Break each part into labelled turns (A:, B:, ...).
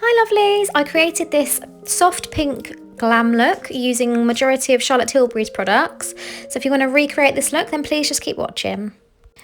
A: Hi lovelies! I created this soft pink glam look using majority of Charlottetilbury's products. So if you want to recreate this look, then please just keep watching.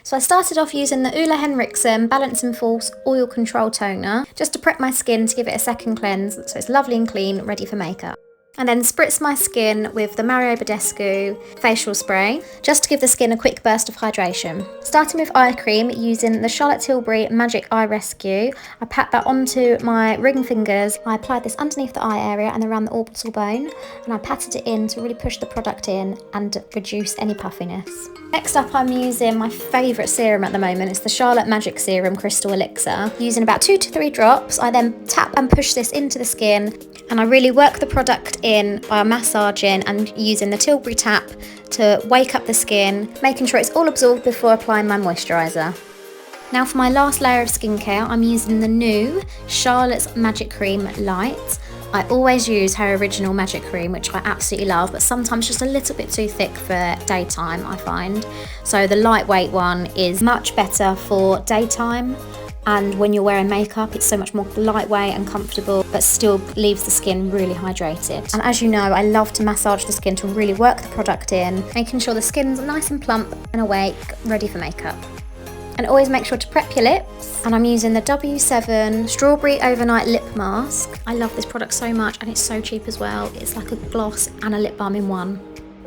A: So I started off using the Ole Henriksen Balance & Force Oil Control Toner just to prep my skin to give it a second cleanse so it's lovely and clean, ready for makeup. And then spritz my skin with the Mario Badescu facial spray just to give the skin a quick burst of hydration. Starting with eye cream using the Charlottetilbury Magic Eye Rescue, I pat that onto my ring fingers. I applied this underneath the eye area and around the orbital bone, and I patted it in to really push the product in and reduce any puffiness. Next up, I'm using my favourite serum at the moment. It's the Charlotte Magic Serum Crystal Elixir. Using about 2 to 3 drops, I then tap and push this into the skin, and I really work the product in by massaging and using the Tilbury tap to wake up the skin, making sure it's all absorbed before applying my moisturiser. Now for my last layer of skincare, I'm using the new Charlotte's Magic Cream Light. I always use her original Magic Cream, which I absolutely love, but sometimes just a little bit too thick for daytime, I find. So the lightweight one is much better for daytime, and when you're wearing makeup, it's so much more lightweight and comfortable, but still leaves the skin really hydrated. And as you know, I love to massage the skin to really work the product in, making sure the skin's nice and plump and awake, ready for makeup. And always make sure to prep your lips. And I'm using the W7 Strawberry Overnight Lip Mask. I love this product so much, and it's so cheap as well. It's like a gloss and a lip balm in one.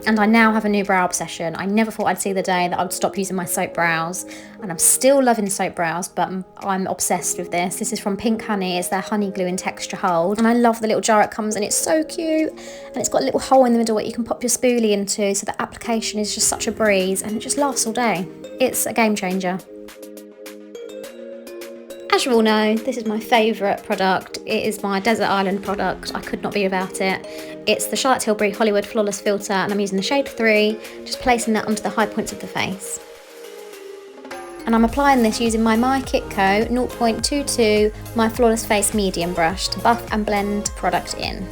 A: And I now have a new brow obsession. I never thought I'd see the day that I would stop using my soap brows. And I'm still loving soap brows, but I'm obsessed with this. This is from Pink Honey. It's their honey glue and texture hold. And I love the little jar it comes in. It's so cute. And it's got a little hole in the middle where you can pop your spoolie into, so the application is just such a breeze and it just lasts all day. It's a game changer. As you all know, this is my favourite product. It is my Desert Island product. I could not be without it. It's the Charlottetilbury Hollywood Flawless Filter, and I'm using the shade 3, just placing that onto the high points of the face. And I'm applying this using my Mykitco 0.22 My Flawless Face Medium Brush to buff and blend product in.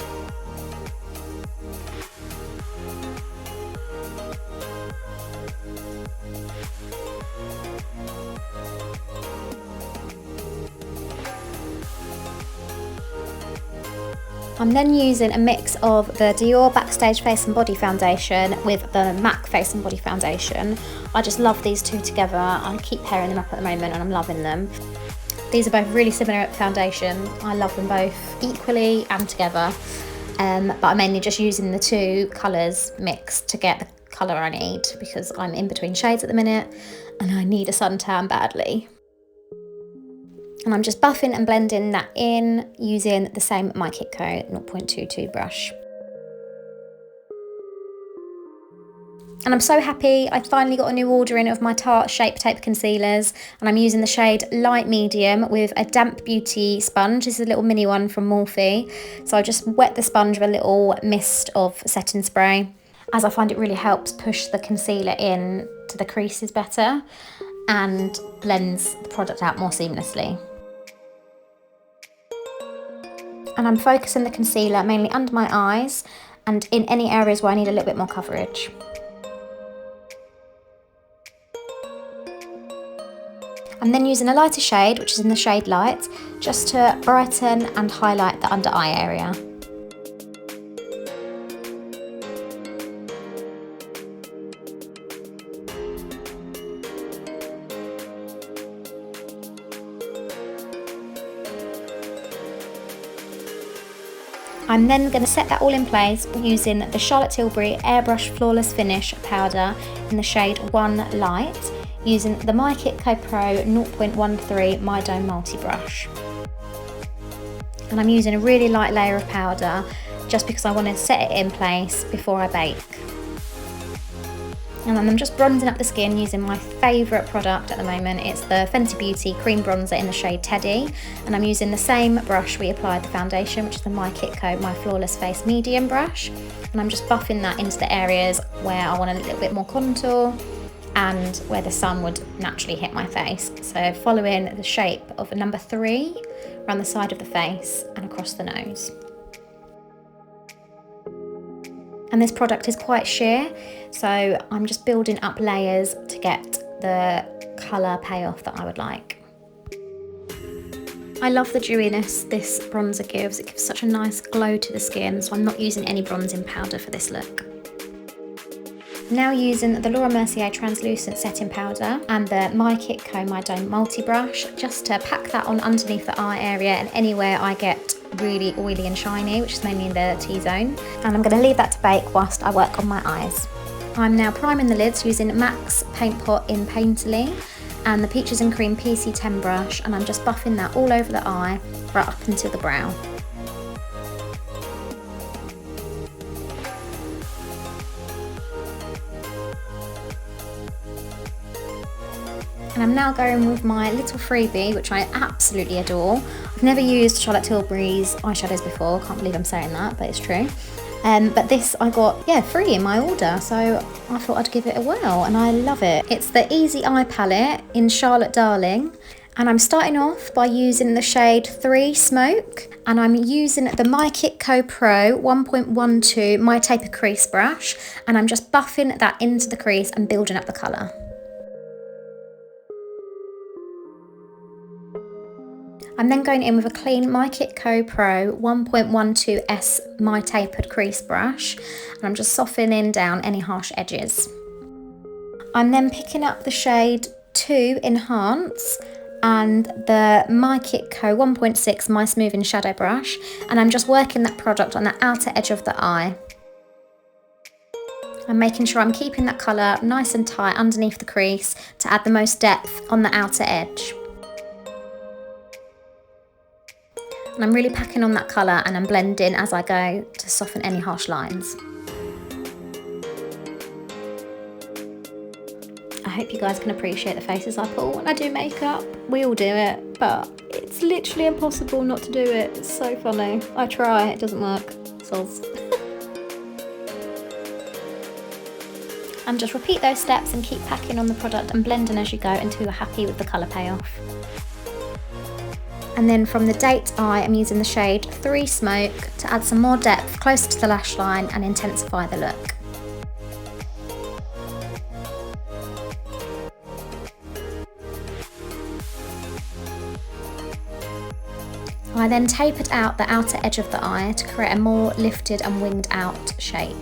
A: I'm then using a mix of the Dior Backstage Face and Body Foundation with the MAC Face and Body Foundation. I just love these two together. I keep pairing them up at the moment and I'm loving them. These are both really similar foundations. I love them both equally and together. But I'm mainly just using the two colours mixed to get the colour I need, because I'm in between shades at the minute and I need a suntan badly. And I'm just buffing and blending that in using the same Mykitco 0.22 brush. And I'm so happy I finally got a new order in of my Tarte Shape Tape concealers, and I'm using the shade Light Medium with a Damp Beauty sponge. This is a little mini one from Morphe. So I just wet the sponge with a little mist of setting spray, as I find it really helps push the concealer in to the creases better and blends the product out more seamlessly. And I'm focusing the concealer mainly under my eyes and in any areas where I need a little bit more coverage. I'm then using a lighter shade, which is in the shade Light, just to brighten and highlight the under eye area. I'm then going to set that all in place using the Charlottetilbury Airbrush Flawless Finish powder in the shade 1 Light, using the Mykitco Pro 0.13 My Dome Multi Brush. And I'm using a really light layer of powder just because I want to set it in place before I bake. And then I'm just bronzing up the skin using my favourite product at the moment. It's the Fenty Beauty Cream Bronzer in the shade Teddy. And I'm using the same brush we applied the foundation, which is the Mykitco My Flawless Face Medium Brush. And I'm just buffing that into the areas where I want a little bit more contour and where the sun would naturally hit my face. So following the shape of a number 3 around the side of the face and across the nose. And this product is quite sheer, so I'm just building up layers to get the colour payoff that I would like. I love the dewiness this bronzer gives. It gives such a nice glow to the skin, so I'm not using any bronzing powder for this look. Now using the Laura Mercier translucent setting powder and the Mykitco My Dome multi-brush, just to pack that on underneath the eye area and anywhere I get really oily and shiny, which is mainly in the T-zone. And I'm going to leave that to bake whilst I work on my eyes. I'm now priming the lids using MAC's Paint Pot in Painterly and the Peaches and Cream PC10 brush, and I'm just buffing that all over the eye right up until the brow. And I'm now going with my little freebie, which I absolutely adore. I've never used Charlottetilbury's eyeshadows before, can't believe I'm saying that, but it's true. But this I got, free in my order, so I thought I'd give it a whirl, and I love it. It's the Easy Eye Palette in Charlotte Darling, and I'm starting off by using the shade 3 Smoke, and I'm using the Mykitco Pro 1.12 My Taper Crease brush, and I'm just buffing that into the crease and building up the colour. I'm then going in with a clean Mykitco Pro 1.12S My Tapered Crease brush, and I'm just softening down any harsh edges. I'm then picking up the shade 2 Enhance and the Mykitco 1.6 My Smoothing Shadow brush, and I'm just working that product on the outer edge of the eye. I'm making sure I'm keeping that colour nice and tight underneath the crease to add the most depth on the outer edge. And I'm really packing on that colour, and I'm blending as I go to soften any harsh lines. I hope you guys can appreciate the faces I pull when I do makeup. We all do it, but it's literally impossible not to do it. It's so funny. I try, it doesn't work. Soz. And just repeat those steps and keep packing on the product and blending as you go until you're happy with the colour payoff. And then from the date eye, I'm using the shade 3 Smoke to add some more depth closer to the lash line and intensify the look. I then tapered out the outer edge of the eye to create a more lifted and winged out shape.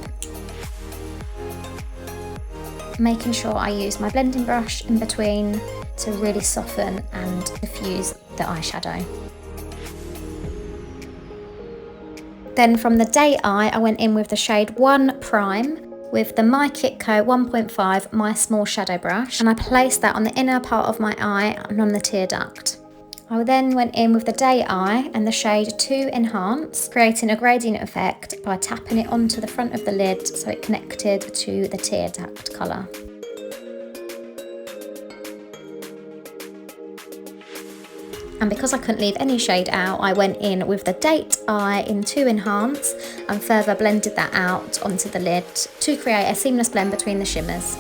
A: Making sure I use my blending brush in between to really soften and diffuse the eyeshadow. Then from the day eye, I went in with the shade 1 Prime with the Mykitco 1.5 My Small Shadow brush, and I placed that on the inner part of my eye and on the tear duct. I then went in with the day eye and the shade 2 Enhance, creating a gradient effect by tapping it onto the front of the lid so it connected to the tear duct colour. And because I couldn't leave any shade out, I went in with the date eye in 2 Enhance and further blended that out onto the lid to create a seamless blend between the shimmers.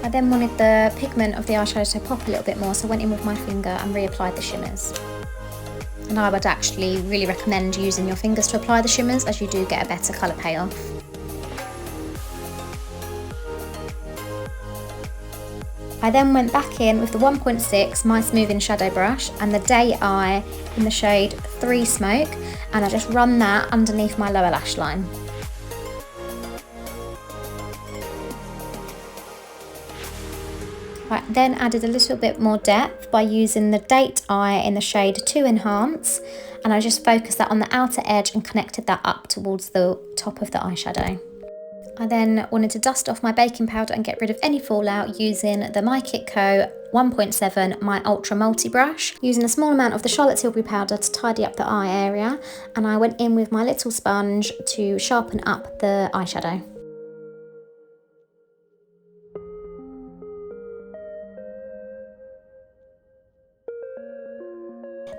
A: I then wanted the pigment of the eyeshadow to pop a little bit more, so I went in with my finger and reapplied the shimmers. And I would actually really recommend using your fingers to apply the shimmers, as you do get a better colour payoff. I then went back in with the 1.6 My Smoothing Shadow brush and the day eye in the shade 3 Smoke, and I just run that underneath my lower lash line. Right, then added a little bit more depth by using the date eye in the shade 2 Enhance, and I just focused that on the outer edge and connected that up towards the top of the eyeshadow. I then wanted to dust off my baking powder and get rid of any fallout using the Mykitco 1.7 My Ultra Multi brush, using a small amount of the Charlottetilbury powder to tidy up the eye area, and I went in with my little sponge to sharpen up the eyeshadow.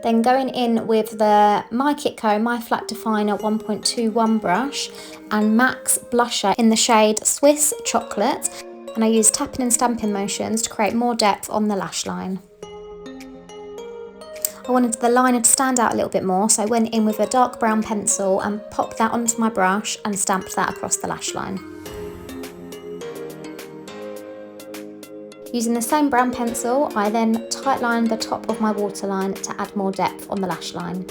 A: Then going in with the Mykitco My Flat Definer 1.21 brush and MAC's blusher in the shade Swiss Chocolate, and I used tapping and stamping motions to create more depth on the lash line. I wanted the liner to stand out a little bit more, so I went in with a dark brown pencil and popped that onto my brush and stamped that across the lash line. Using the same brown pencil, I then tightlined the top of my waterline to add more depth on the lash line.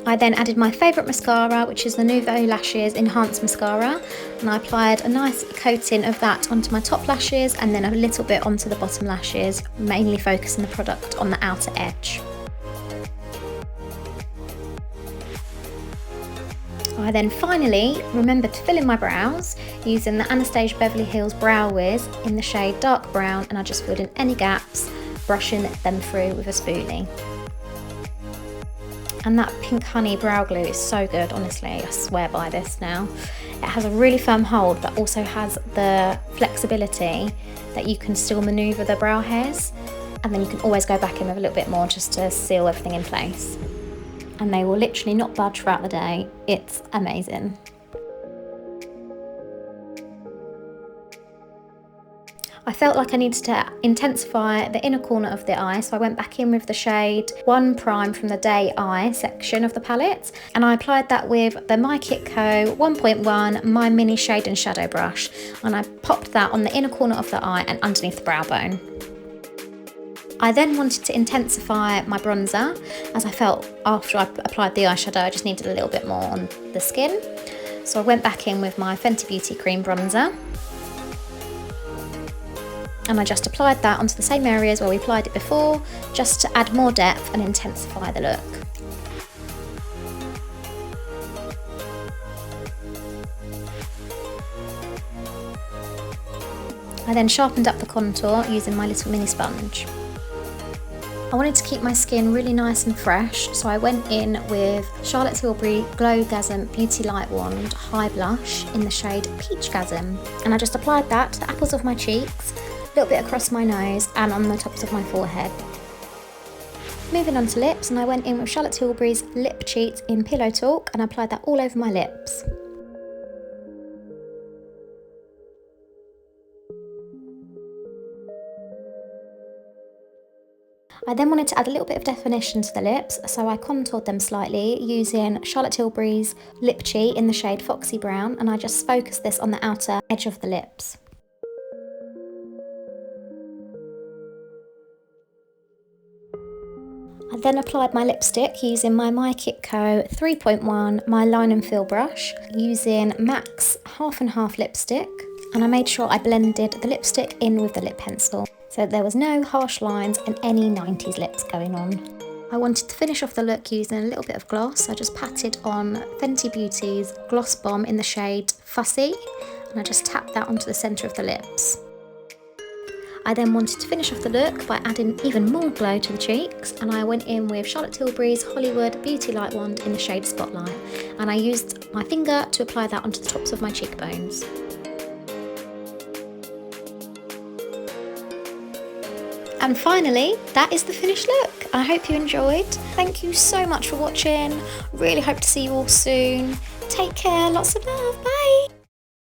A: I then added my favourite mascara, which is the Nouveau Lashes Enhanced Mascara, and I applied a nice coating of that onto my top lashes and then a little bit onto the bottom lashes, mainly focusing the product on the outer edge. I then finally remembered to fill in my brows using the Anastasia Beverly Hills Brow Wiz in the shade Dark Brown, and I just filled in any gaps, brushing them through with a spoolie. And that pink honey brow glue is so good, honestly, I swear by this now. It has a really firm hold but also has the flexibility that you can still manoeuvre the brow hairs, and then you can always go back in with a little bit more just to seal everything in place. And they will literally not budge throughout the day. It's amazing. I felt like I needed to intensify the inner corner of the eye, so I went back in with the shade 1 Prime from the Day Eye section of the palette, and I applied that with the Mykitco 1.1 My Mini Shade and Shadow Brush, and I popped that on the inner corner of the eye and underneath the brow bone. I then wanted to intensify my bronzer, as I felt after I applied the eyeshadow I just needed a little bit more on the skin. So I went back in with my Fenty Beauty Cream Bronzer, and I just applied that onto the same areas where we applied it before, just to add more depth and intensify the look. I then sharpened up the contour using my little mini sponge. I wanted to keep my skin really nice and fresh, so I went in with Charlottetilbury Peachgasm Beauty Light Wand High Blush in the shade Peachgasm, and I just applied that to the apples of my cheeks, a little bit across my nose and on the tops of my forehead. Moving on to lips, and I went in with Charlottetilbury's Lip Cheat in Pillow Talk and applied that all over my lips. I then wanted to add a little bit of definition to the lips, so I contoured them slightly using Charlottetilbury's Lip Cheat in the shade Foxy Brown, and I just focused this on the outer edge of the lips. I then applied my lipstick using my Mykitco 3.1 My Line and Fill brush using MAC's Half and Half lipstick, and I made sure I blended the lipstick in with the lip pencil so there was no harsh lines and any 90s lips going on. I wanted to finish off the look using a little bit of gloss. I just patted on Fenty Beauty's Gloss Bomb in the shade Fussy, and I just tapped that onto the centre of the lips. I then wanted to finish off the look by adding even more glow to the cheeks, and I went in with Charlottetilbury's Hollywood Beauty Light Wand in the shade Spotlight, and I used my finger to apply that onto the tops of my cheekbones. And finally, that is the finished look. I hope you enjoyed. Thank you so much for watching. Really hope to see you all soon. Take care, lots of love, bye.